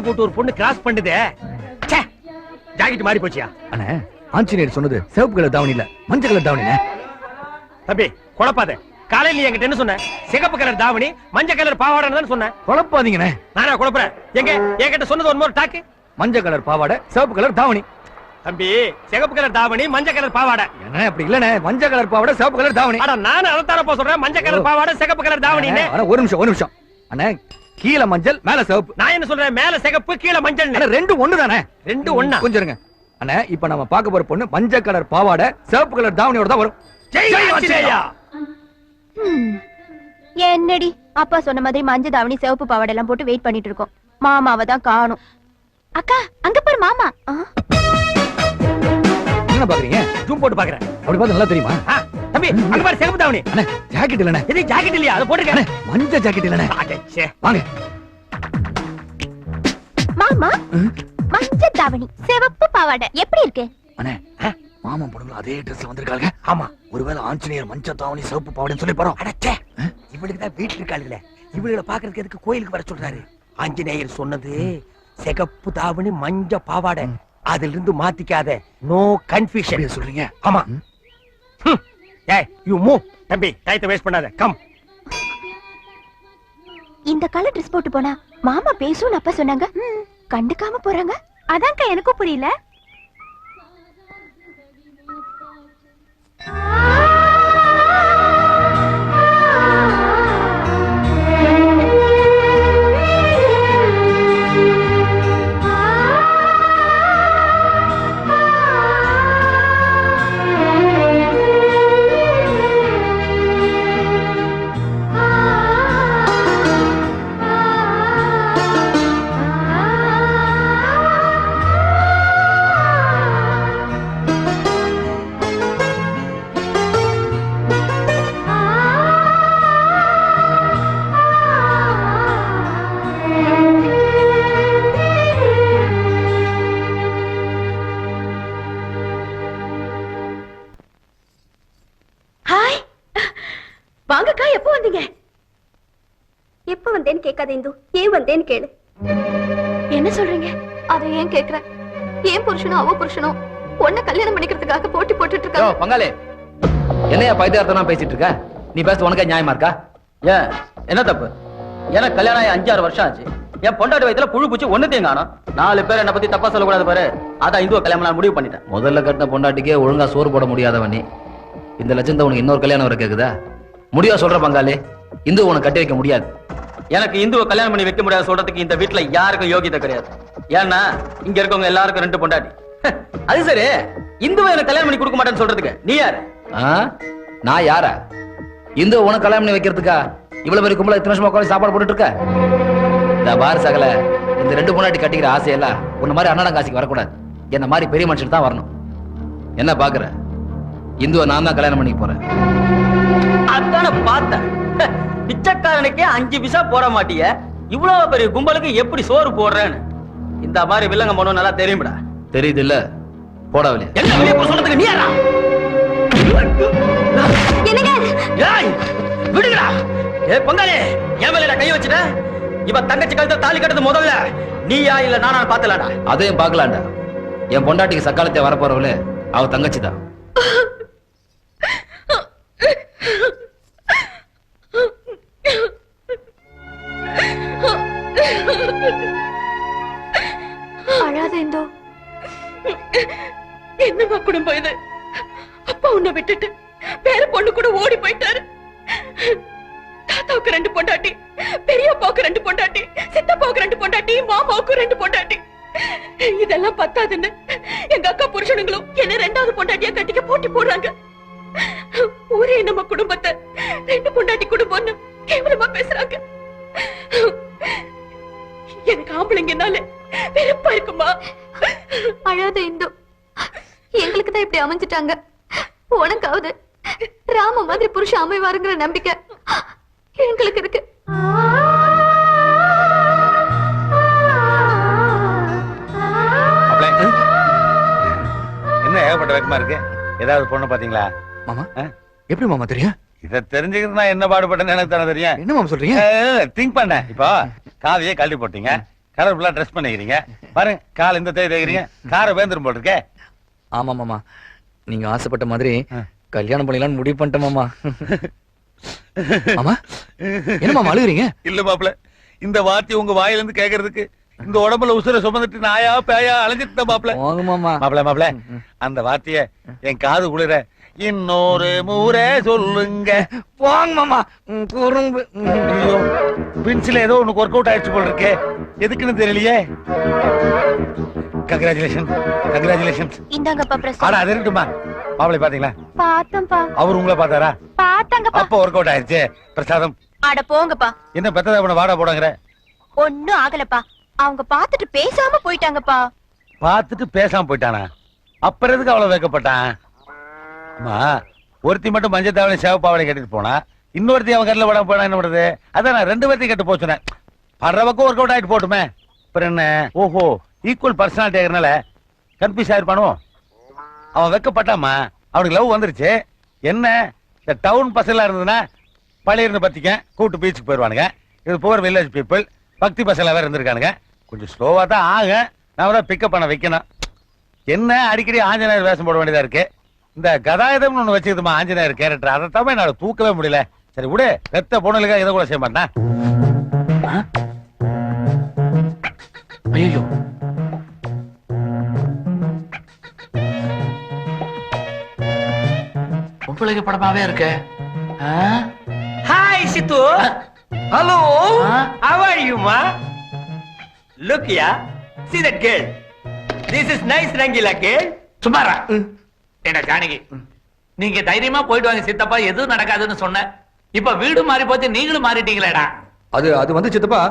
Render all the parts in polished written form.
போட்டு ஒரு பொண்ணு கிராஸ் பண்ணுதே. ஜாக்கெட் மாறி போச்சியா? அண்ணே ஆஞ்சநேயர் சொன்னது சிவப்பு கலர் தாவணி இல்ல மஞ்சள் கலர் தாவணினே. தம்பி குழப்பாத. காலையில நீ என்கிட்ட என்ன சொன்ன? சிகப்பு கலர் தாவணி மஞ்சள் கலர் பாவாடைன்னு தான் சொன்னேன். குழப்பாதீங்கண்ணே. நானா குழப்பறேன்? எங்க என்கிட்ட சொன்னது ஒரு மோர் டாக்கு. மஞ்சள் கலர் பாவாடை சிவப்பு கலர் தாவணி. தம்பி சிகப்பு கலர் தாவணி மஞ்சள் கலர் பாவாடை. என்ன அப்படி இல்லனே, மஞ்சள் கலர் பாவாடை சிவப்பு கலர் தாவணி. அட நான் அதத்தானப்பா சொல்றேன், மஞ்சள் கலர் பாவாடை சிகப்பு கலர் தாவணின்னு. ஒரு நிமிஷம் அண்ணே, கீழ மஞ்சள் மேல சிவப்பு. நான் என்ன சொல்றேன்? மேல சிகப்பு கீழ மஞ்சள். ரெண்டும் ஒண்ணுதானே? ரெண்டும் ஒண்ணா? கொஞ்சம் இருங்க அண்ணே. இப்ப நம்ம பார்க்க போற பொண்ணு மஞ்சள் கலர் பாவாடை சிவப்பு கலர் தாவணியோட தான் வரும். என்னடி அப்பா சொன்ன மாதிரி மஞ்சள் தாவணி சிவப்பு பாவாடை எல்லாம் போட்டு வெயிட் பண்ணிட்டு இருக்கோம். மாமாவை தான் காணோம். அக்கா அங்க பாரு மாமா. என்ன பாக்குறீங்க? ஜூம் போட்டு பாக்குறேன். அப்படி பார்த்தா நல்லா தெரியுமா? தம்பி அங்க பாரு சிகப்பு தாவணி. அண்ணே ஜாக்கெட் இல்லனே. இது ஜாக்கெட் இல்லையா? அத போட்டுக்க. மஞ்சள் ஜாக்கெட் இல்லனே. வாங்க மாமா. மஞ்சள் தாவணி சிவப்பு பாவாடை எப்படி இருக்கு? அண்ணே மாமா பொண்ணுங்க அதே ட்ரெஸ்ல வந்திருக்காங்க. ஆமா. ஒருவேளை ஆஞ்சநேயர் மஞ்சள் தாவணி சிவப்பு பாவாடைன்னு சொல்லி போறோம். அடச்சே, இவளுக்கு தான் வீட்டுல இருக்காளுல, இவளை பாக்குறதுக்கு எதுக்கு கோயிலுக்கு வர சொல்றாரு? ஆஞ்சநேயர் சொன்னது சிகப்பு தாவணி மஞ்ச பாவாடை. அதுல இருந்து மாத்திக்காத. நோ கன்ஃபியூஷன் சொல்றீங்க. ஆமா. ஏய் யூ மூவ். தம்பி டைத்தை வேஸ்ட் பண்ணாத. கம். இந்த கலர் ட்ரெஸ் போட்டு போனா மாமா பேசுன்னு அப்பா சொன்னாங்க. கண்டுக்காம போறாங்க. அதான்க்கா எனக்கும் புரியல. வாங்கக்கா, எப்போ வந்தீங்க? எப்ப வந்தேன்னு கேட்காத இந்து, ஏன் வந்தேன்னு கேளு. என்ன சொல்றீங்க? அதை ஏன் கேக்குற? ஏன் புருஷனோ அவ புருஷனோ பொண்ண கல்யாணம் பண்ணிக்கிறதுக்காக போட்டி போட்டுட்டு இருக்காங்க. பங்காளி என்னையா பைத்தியார்த்தமா பேசிட்டு இருக்க? நீ பேச உனக்கே நியாயமா இருக்கா? ஏன் என்ன தப்பு? எனக்கு கல்யாணம் ஆகி 5-6 வருஷம் ஆச்சு. என் பொண்டாட்டி வயத்துல புழு பூச்சி ஒண்ணுத்தையும் காணோம். 4 பேர் என்ன பத்தி தப்பா சொல்லக்கூடாது பாரு. அதான் இந்துவ கல்யாணம் முடிவு பண்ணிட்டேன். முதல்ல கட்டின பொண்டாட்டிக்கே ஒழுங்கா சோறு போட முடியாதவன் நீ. இந்த லட்சம் உனக்கு இன்னொரு கல்யாணம் வர கேக்குதா? முடியா சொல்ற பங்காளி, இந்து உனக்கு கட்டி வைக்க முடியாது. எனக்கு இந்துவ கல்யாணம் பண்ணி வைக்க முடியாது சொல்றதுக்கு இந்த வீட்டுல யாருக்கும் யோகியதை கிடையாது. ஏன்னா இங்க இருக்கவங்க எல்லாருக்கும் 2 பொண்டாட்டி. அது சரி, இந்துவை எனக்கு கல்யாணம் பண்ணி கொடுக்க மாட்டேன்னு சொல்றதுக்கு நீ யாரு? நான் யாரா? இந்து உனக்கு கல்யாணம் பண்ணி வைக்கிறதுக்கா இவ்வளவு பெரிய கும்பல இத்தனை வருஷமா உட்கார்ந்து சாப்பாடு போட்டுட்டு இருக்க? இந்த பாரு சகல, இந்த 2 பொண்டாட்டி கட்டிக்கிற ஆசையெல்லாம் உன்ன மாதிரி அண்ணன் காசிக்கு வரக்கூடாது. என்ன மாதிரி பெரிய மனுஷன் தான் வரணும். என்ன பாக்குற? இந்துவை நான் தான் கல்யாணம் பண்ணிக்க போறேன். அதான பார்த்தேன். பிச்சைக்காரனுக்கே 5 பைசா போட மாட்டிய, இவ்வளவு பெரிய கும்பலுக்கு எப்படி சோறு போடுறேன்னு இந்த மாதிரி வில்லங்க பண்ணும் நல்லா தெரியும்டா. தெரியுது இல்ல? போடாவலே என்ன வெளியே போக சொல்றதுக்கு நீ யாரா? ஏய் விடுங்கடா. ஏ பங்காளி, என் மேல கை வச்சுட்ட. இவ தங்கச்சி கழுத்தை தாலி கட்டது முதல்ல நீயா இல்ல நானா பாத்தலாடா? அதையும் பாக்கலாம்டா. என் பொண்டாட்டிக்கு சக்காலத்தை வரப்போறவளே அவ தங்கச்சி தான். அழாத இந்து. என்னமா குடும்பம் இது? அப்பா உன்னை விட்டுட்டு வேற பொண்ணு கூட ஓடி போயிட்டாரு. தாத்தாவுக்கு 2 பொண்டாட்டி, பெரியப்பாவுக்கு 2 பொண்டாட்டி, சித்தப்பாவுக்கு 2 பொண்டாட்டி, மாமாவுக்கு 2 பொண்டாட்டி. இதெல்லாம் பத்தாதுன்னு எங்க அக்கா புருஷனுங்களும் என்ன 2வது பொண்டாட்டியா கட்டிக்க போட்டி போடுறாங்க. ஊரே நம்ம குடும்பத்தை 2 பொண்டாட்டி குடும்பம்னு கேவலமா பேசுறாங்க. எனக்கு ஆம்பளைங்கனால வெறுப்பா இருக்குமா? அழாத இந்து. எங்களுக்கு தான் இப்படி அமைஞ்சிட்டாங்க. உனக்காவது ராம மாதிரி புருஷன் அமைவாருங்கிற நம்பிக்கை எங்களுக்கு இருக்கு. என்ன ஏகப்பட்ட வேகமா இருக்கு? ஏதாவது பொண்ணு பாத்தீங்களா? மாமா எப்படி மாமா தெரியும்? இத தெரிஞ்சுக்கிட்டு நான் என்ன பாடுபட்டேன்னு எனக்கு தானே தெரியும். என்ன மாமா சொல்றீங்க? திங்க் பண்ண. இப்போ காதையே கழட்டி போட்டீங்க, கலர்ஃபுல்லா ட்ரெஸ் பண்ணிக்கிறீங்க. பாருங்க கால் இந்த தேதி தேய்க்கிறீங்க, காரை வேந்துரும் போல் இருக்கே. ஆமா மாமா, நீங்க ஆசைப்பட்ட மாதிரி கல்யாணம் பண்ணிடலாம்னு முடிவு பண்ணிட்டேன் மாமா. மாமா என்ன மாமா அழுகுறீங்க? இல்ல மாப்பிள, இந்த வார்த்தை உங்க வாயில இருந்து கேக்குறதுக்கு இந்த உடம்புல உசுர சுமந்துட்டு நாயா பேயா அலைஞ்சிட்டு மாப்பிள. வாங்க மாமா. மாப்பிள அந்த வார்த்தைய என் காது குளிர இன்னொரு முறை சொல்லுங்க. வாங்க மாமா. குறும்பு. ஐயோ, பின்சில ஏதோ உனக்கு ஒர்க் அவுட் ஆயிடுச்சு போல இருக்கே, எதுக்குன்னு தெரியலையே. கங்க்ராச்சுலேஷன். இந்தாங்கப்பா பிரசாத். ஆனா அது இருக்குமா? மாப்பிளை பாத்தீங்களா? பாத்தம்பா. அவர் உங்களை பார்த்தாரா? பாத்தாங்கப்பா. அப்ப ஒர்க் அவுட் ஆயிடுச்சு. பிரசாதம். அட போங்கப்பா. என்ன பெத்ததா பண்ண வாடா போடாங்கற? ஒண்ணும் ஆகலப்பா. அவங்க பாத்துட்டு பேசாம போயிட்டாங்கப்பா. பார்த்துட்டு பேசாம போயிட்டானா? அப்புறம் எதுக்கு அவ்வளவு வைக்கப்பட்டான்? அம்மா, ஒருத்தி மட்டும் மஞ்சள் தாவணி சேவப்பாவளை கட்டிட்டு போனா, இன்னொருத்தி அவன் கட்டில விட போனா என்ன பண்றது? அதான் நான் 2 பேர்த்தையும் கட்டு போச்சுனேன். படுற பக்கம் ஒர்க் அவுட் ஆயிட்டு போட்டுமே. அப்புறம் என்ன? ஓஹோ, ஈக்குவல் பர்சனாலிட்டி ஆகிறனால கன்ஃபியூஸ் ஆயிருப்பானோ? அவன் வைக்கப்பட்டாமா, அவனுக்கு லவ் வந்துருச்சு. என்ன இந்த டவுன் பசங்களா இருந்ததுன்னா பழையிருந்து பத்திக்க கூட்டு பீச்சுக்கு போயிடுவானுங்க. இது புவர் வில்லேஜ் பீப்புள், பக்தி பசங்களா வேற இருந்திருக்கானுங்க. கொஞ்சம் ஸ்லோவா தான் ஆகும். நான் தான் பிக்கப் பண்ண வைக்கணும். என்ன அடிக்கடி ஆஞ்சநேயர் வேஷம் போட வேண்டியதா இருக்கு. இந்த கதாயுதம்னு ஒண்ணு வச்சுக்குதுமா ஆஞ்சநேயர் கேரக்டர், அதை தவிர என்னால தூக்கவே முடியல. சரி விடு, பெத்த பொண்ணுகளுக்காக இதை கூட செய்ய மாட்டேன். ஐயோ, பொம்பளைக்கு படமாவே இருக்கு. Hi Siddhu. Hello, how are you ma? Look here, see that girl. This is nice Rangila girl. சும்மாரா. என்ன ஜானகி, நீங்க தைரியமா போயிட்டு வாங்க சித்தப்பா, எதுவும் நடக்காதுன்னு சொன்னேன். இப்ப வீடு மாறி போச்சு, நீங்களும் மாறிட்டீங்களேடா. அது வந்து சித்தப்பா,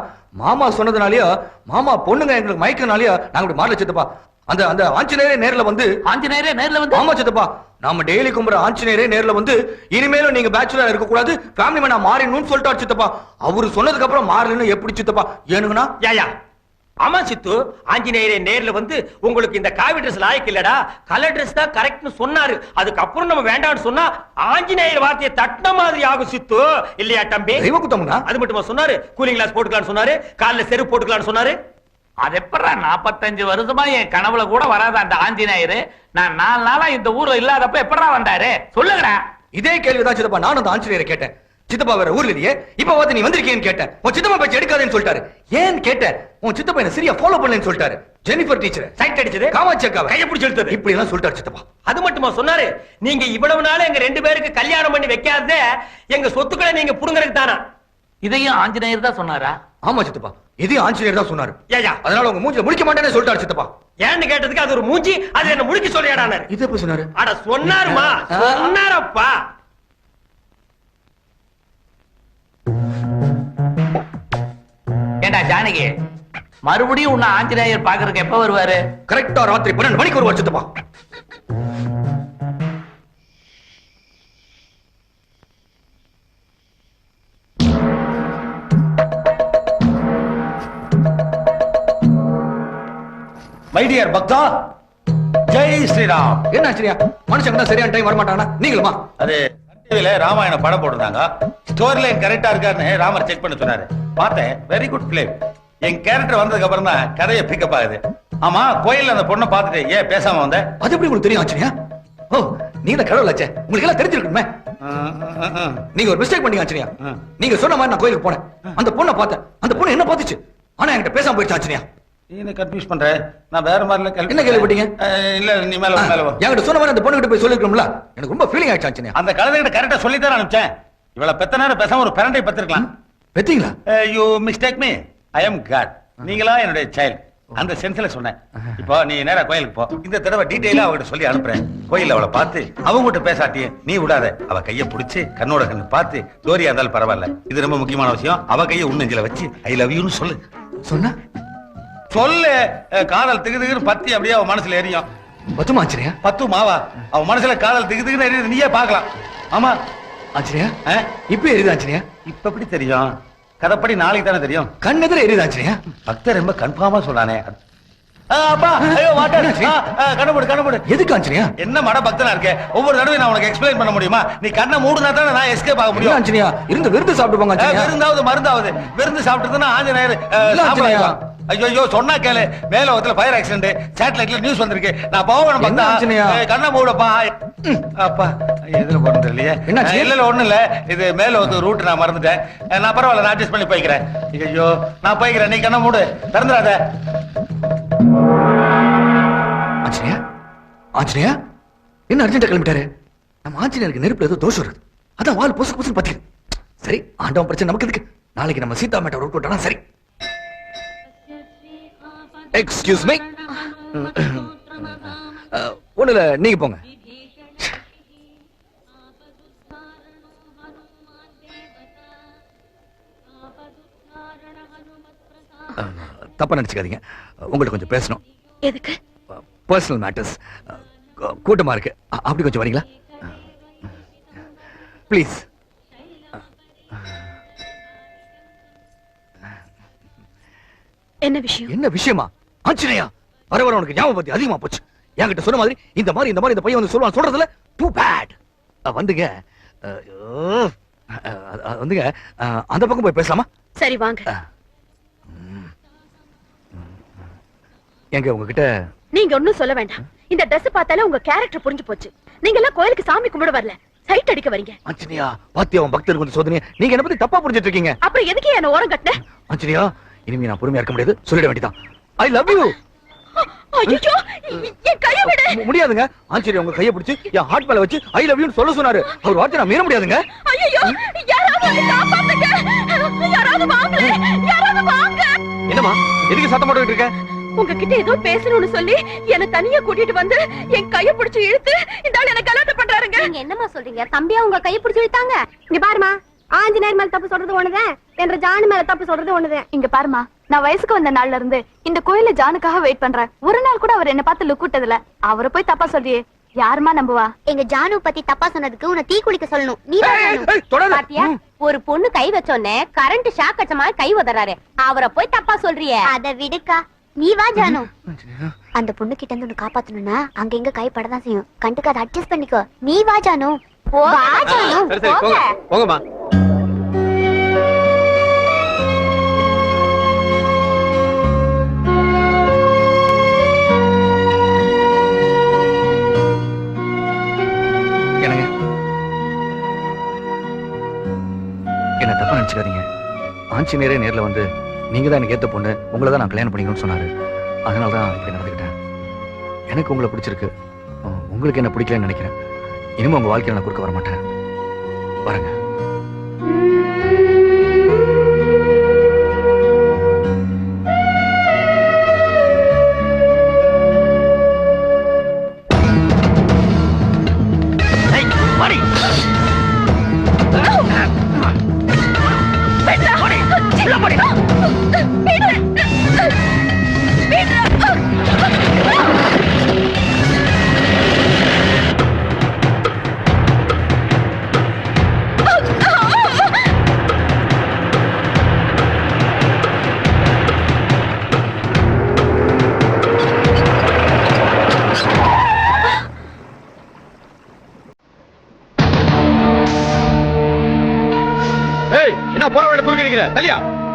மாமா சொன்னதுனாலயோ மாமா பொண்ணுங்க எங்களுக்கு மயக்கனாலயோ நாங்க இப்படி மாறல சித்தப்பா. அந்த ஆஞ்சநேயரே நேர்ல வந்து ஆமா சித்தப்பா, நாம டெய்லி கும்புற ஆஞ்சநேயரே நேர்ல வந்து இனிமேலும் நீங்க பேச்சுலரா இருக்க கூடாது, ஃபேமிலி மேனா மாறிடணும்னு சொல்லிட்டாரு சித்தப்பா. அவரு சொன்னதுக்கு அப்புறம் மாறலன்னு எப்படி சித்தப்பா? ஏனுங்கண்ணா? யா ஆமா சித்து, ஆஞ்சநேயரே நேர்ல வந்து உங்களுக்கு இந்த காவி ட்ரெஸ் லாயக்கு இல்லடா, கலர் ட்ரெஸ் தான் கரெக்ட்னு சொன்னாரு. அதுக்கப்புறம் நம்ம வேண்டாம்னு சொன்னா ஆஞ்சநேயர் வார்த்தையை தட்டின மாதிரி ஆகும் சித்து, இல்லையா தம்பி? தெய்வ குத்தம்னா? அது மட்டுமா சொன்னாரு? கூலிங் கிளாஸ் போட்டுக்கலாம்னு சொன்னாரு, கால்ல செருப்பு போட்டுக்கலாம்னு சொன்னாரு. அது எப்படா 45 வருஷமா என் கனவுல கூட வராத அந்த ஆஞ்சநேயர் நான் 4 நாளா இந்த ஊர்ல இல்லாதப்ப எப்படா வந்தாரு சொல்லுங்கடா. இதே கேள்விதான் சித்தப்பா நானும் அந்த ஆஞ்சநேயரை கேட்டேன். சித்தப்பா வேற ஊர்ல இல்லையே, இப்ப பார்த்து நீ வந்திருக்கேன்னு கேட்டேன். உன் சித்தப்பா பேச்சு எடுக்காதேன்னு சொல்லிட்டாரு. ஏன் கேட்டேன்? உன் சித்தப்பா என்ன சரியா ஃபாலோ பண்ணலன்னு சொல்லிட்டாரு. ஜெனிஃபர் டீச்சர் சைட் அடிச்சது, காமாட்சி அக்காவை கையை பிடிச்சு இழுத்தது, இப்படி எல்லாம் சொல்லிட்டாரு சித்தப்பா. அது மட்டுமா சொன்னாரு? நீங்க இவ்வளவு நாள் எங்க 2 பேருக்கு கல்யாணம் பண்ணி வைக்காதே எங்க சொத்துக்களை நீங்க புடுங்கறதுக்கு தானா? இதையும் ஆஞ்சநேயர் தான் சொன்னாரா? ஆமா சித்தப்பா, இதையும் ஆஞ்சநேயர் தான் சொன்னாரு. ஏயா, அதனால உங்க மூஞ்சில முடிக்க மாட்டேன்னு சொல்லிட்டாரு சித்தப்பா. ஏன்னு கேட்டதுக்கு அது ஒரு மூஞ்சி, அது என்ன முடிக்க சொல்லியாடானாரு. இது எப்ப சொன்னாரு? அட சொன்னாருமா, சொன்னாரப்பா. ஏண்டா ஜானகி, மறுபடியும் உன்னை ஆஞ்சநேயர் பாக்குறதுக்கு எப்ப வருவாரு? கரெக்டா ராத்திரி 12 மணிக்கு வருவார் சித்தப்பா. மை டியர் பக்தா, ஜெய் ஸ்ரீராம். என்ன ஆச்சரியா, மனுஷங்க தான் சரியான டைம் வர மாட்டானா? நீங்களுமா? அது டிவில ராமாயண படம் போட்டுருந்தாங்க. ஸ்டோரி லைன் கரெக்டா இருக்காருன்னு ராமர் செக் பண்ண சொன்னாரு. பார்த்தேன், வெரி குட் பிளே. என் கேரக்டர் வந்ததுக்கு அப்புறம் தான் கதையை பிக்கப் ஆகுது. ஆமா, கோயில்ல அந்த பொண்ணை பார்த்துட்டு ஏன் பேசாம வந்த? அது எப்படி உங்களுக்கு தெரியும் ஆச்சரியா? ஓ, நீங்க தான் கடவுளாச்சே, உங்களுக்கு எல்லாம் தெரிஞ்சிருக்குமே. நீங்க ஒரு மிஸ்டேக் பண்ணீங்க ஆச்சரியா. நீங்க சொன்ன மாதிரி நான் கோயிலுக்கு போனேன், அந்த பொண்ணை பார்த்தேன், அந்த பொண்ணு என்ன பார்த்துச்சு, ஆனா என்கிட்ட பேசாம போயிடுச்சு ஆச்சரியா. நீ கன்ஃபியூஸ் பண்ற, நான் வேற மாதிரி என்ன கேள்விப்பட்டீங்க? இல்ல நீ மேல மேல என்கிட்ட சொன்ன மாதிரி அந்த பொண்ணு கிட்ட போய் சொல்லிருக்கோம்ல, எனக்கு ரொம்ப ஃபீலிங் ஆயிடுச்சு ஆச்சரியா. அந்த கழுதைகிட்ட கரெக்டா சொல்லித்தான் அனுப்பிச்சேன். இவளை பெத்த நேரம் பேசாம ஒரு பேரண்டை பெற்றிருக்கலாம். பெத்தீங்களா? You mistake me, I am God. நீங்களா என்னுடைய சைல்ட், அந்த சென்ஸ்ல சொன்னேன். இப்போ நீ நேரா கோயிலுக்கு போ. இந்த தடவை டீடைலா அவகிட்ட சொல்லி அனுப்புறேன். கோயில்ல அவளை பார்த்து அவங்ககிட்ட பேசாட்டியே நீ விடாத. அவ கையை பிடிச்சு கண்ணோட கண்ணு பார்த்து, தோரியா இருந்தாலும் பரவாயில்ல, இது ரொம்ப முக்கியமான விஷயம், அவ கையை உன்னெஞ்சில வச்சு ஐ லவ் யூன்னு சொல்லு. சொன்னா சொல்லு. காதல் திகுதுன்னு பத்தி அப்படியே அவ மனசுல எரியும். பத்துமா ஆச்சரியா? 10 மாவா அவ மனசுல காதல் திகுதுன்னு எரியுது, நீயே பார்க்கலாம். ஆமா ஆச்சரியா, இப்ப எரியுது ஆச்சரியா? இப்ப எப்படி தெரியும்? கதைப்படி நாளைக்கு தானே தெரியும். கண்ணெதிர எரியுது ஆச்சரியா? பக்தர் ரொம்ப கன்ஃபார்மா சொன்னானே. அப்பா ஐயோ வாட்டர் கண்ணு கண்ணு எதுக்கு ஆஞ்சனியா? என்ன மட பக்தனா இருக்க? ஒவ்வொரு தடவை நான் உனக்கு எக்ஸ்பிளைன் பண்ண முடியுமா? நீ கண்ணை மூடுனா தானே நான் எஸ்கேப் ஆக இல்ல முடியும். ஆஞ்சனியா, இருந்து விருந்து சாப்பிட்டு போங்க ஆஞ்சனியா. விருந்தாவது மருந்தாவது விருந்து சாப்பிட்டுதுன்னா ஆஞ்சநேயர் இல்ல ஆஞ்சநேயா. ஐயோ சொன்னா கேளு. மேல ஒருத்தல ஃபயர் ஆக்சிடென்ட் சேட்டலைட்ல நியூஸ் வந்திருக்கு. நான் போகணும் என்ன பக்தா. ஆஞ்சநேயா? கண்ணை மூடப்பா. அப்பா எதுல போறது இல்லையே. என்னாச்சு? இல்ல ஒண்ணு இல்ல. இது மேல ஒரு ரூட் நான் மறந்துட்டேன். நான் பரவாயில்ல, நான் அட்ஜஸ்ட் பண்ணி போய்க்கிறேன். ஐயோ நான் போய்க்கிறேன், நீ கண்ணை மூடு, திறந்துடாத. ஆஞ்சனியா, ஆஞ்சனியா, என்ன அர்ஜென்ட்டா கிளம்பிட்டாரு? நம்ம ஆஞ்சனியருக்கு நெருப்புல ஏதோ தோஷம் வருது. அதான் வால் பொசுக்கு பொசுக்கு பத்திக்கு. சரி, ஆண்டவன் பிரச்சனை நமக்கு எதுக்கு? நாளைக்கு நம்ம சீதா மேட்ட ரூட் விட்டா சரி. Excuse me. ஒண்ணுல நீங்க போங்க. தப்பா நினைச்சுக்காதீங்க, உங்கள்ட்ட கொஞ்சம் பேசணும். எதுக்கு? Personal matters. கூட்டமா இருக்கு, அப்படி கொஞ்சம் வரீங்களா ப்ளீஸ்? என்ன விஷயம்? என்ன விஷயமா? ஆஞ்சநேயா, வர வர உனக்கு ஞாபகம் பத்தி அதிகமா போச்சு. என்கிட்ட சொன்ன மாதிரி இந்த மாதிரி இந்த பையன் வந்து சொல்லுவான், சொல்றதுல டூ பேட். வந்துங்க வந்துங்க அந்த பக்கம் போய் பேசலாமா? சரி வாங்க. எங்க உங்ககிட்ட நீங்க ஒண்ணும் சொல்ல வேண்டாம். இந்த Dress பார்த்தாலே உங்க கேரக்டர் புரிஞ்சு போச்சு. நீங்க எல்லாம் கோயிலுக்கு சாமி கும்பிட வரல, சைட் அடிக்க வரீங்க. ஆஞ்சநேயா, பாத்தியா உன் பக்தருக்கு வந்து சோதனை. நீங்க என்ன பத்தி தப்பா புரிஞ்சிட்டு இருக்கீங்க. அப்புறம் எதுக்கு என்ன ஓரம் கட்டின? ஆஞ்சநேயா, இனிமே நான் பொறுமையா இருக்க முடியாது, சொல்லிட வேண்டியதான். I love you. ஐயோ, என் கையை விடு. முடியாதுங்க. ஆஞ்சநேயா உங்க கையை பிடிச்சு என் ஹார்ட் மேல வச்சு ஐ லவ் யூன்னு சொல்ல சொன்னாரு. அவர் வார்த்தை நான் மீற முடியாதுங்க. ஐயோ, யாராவது வந்து காப்பாத்துங்க. யாராவது வாங்க, யாராவது வாங்க. என்னம்மா, எதுக்கு சத்தம் போட்டுக்கிட்டு இருக்க? உங்ககிட்ட ஏதோ பேசணும்னு சொல்லி என்ன தனியா கூட்டிட்டு வந்து என் கைய பிடிச்சு இழுத்து இந்த ஆள் என்ன கலாட்டம் பண்றாருங்க. நீங்க என்னமா சொல்றீங்க? தம்பியா உங்க கையை பிடிச்சு இழுத்தாங்க? இங்க பாருமா, ஆஞ்சநேயர் மேல தப்பு சொல்றது ஒண்ணுதான், என்ற ஜானு மேல தப்பு சொல்றது ஒண்ணுதான். இங்க பாருமா, நான் வயசுக்கு வந்த நாள்ல இருந்து இந்த கோயில ஜானுக்காக வெயிட் பண்றேன். ஒரு நாள் கூட அவர் என்ன பார்த்து லுக் விட்டதில்ல. அவரை போய் தப்பா சொல்றியே, யாருமா நம்புவா? எங்க ஜானு பத்தி தப்பா சொன்னதுக்கு உன்னை தீ குளிக்க சொல்லணும். நீ பாத்தியா, ஒரு பொண்ணு கை வச்சோன்னே கரண்ட் ஷாக் அடிச்ச மாதிரி கை உதறாரு. அவரை போய் தப்பா சொல்றியே. அத விடுக்கா, நீ வா ஜானு. அந்த பொண்ணு கிட்ட இருந்து உன்னை காப்பாத்தணும்னா அங்க எங்க கை படதான் செய்யும். கண்டுக்கு அதை அட்ஜஸ்ட் பண்ணிக்கோ. நீ வா ஜானு. வா ஜானு. போங்கம்மா. என்ன தப்பா நினைச்சுக்காதீங்க. ஆஞ்சநேயரே நேர்ல வந்து நீங்க தான் எனக்கு ஏத்த பொண்ணு, உங்களை தான் நான் கல்யாணம் பண்ணிக்கணும்னு சொன்னாரு. அதனால தான் இப்படி நடந்துக்கிட்டேன். எனக்கு உங்களை பிடிச்சிருக்கு, உங்களுக்கு என்ன பிடிக்கலன்னு நினைக்கிறேன். இனிமே உங்க வாழ்க்கையில நான் குறுக்க வர மாட்டேன். வரேங்க.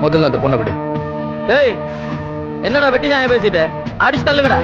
முதல்ல அந்த பொண்ணை விடு. டேய், என்னடா வெட்டி நியாயம் பேசிட்டு அடிச்சு தள்ளுங்கடா.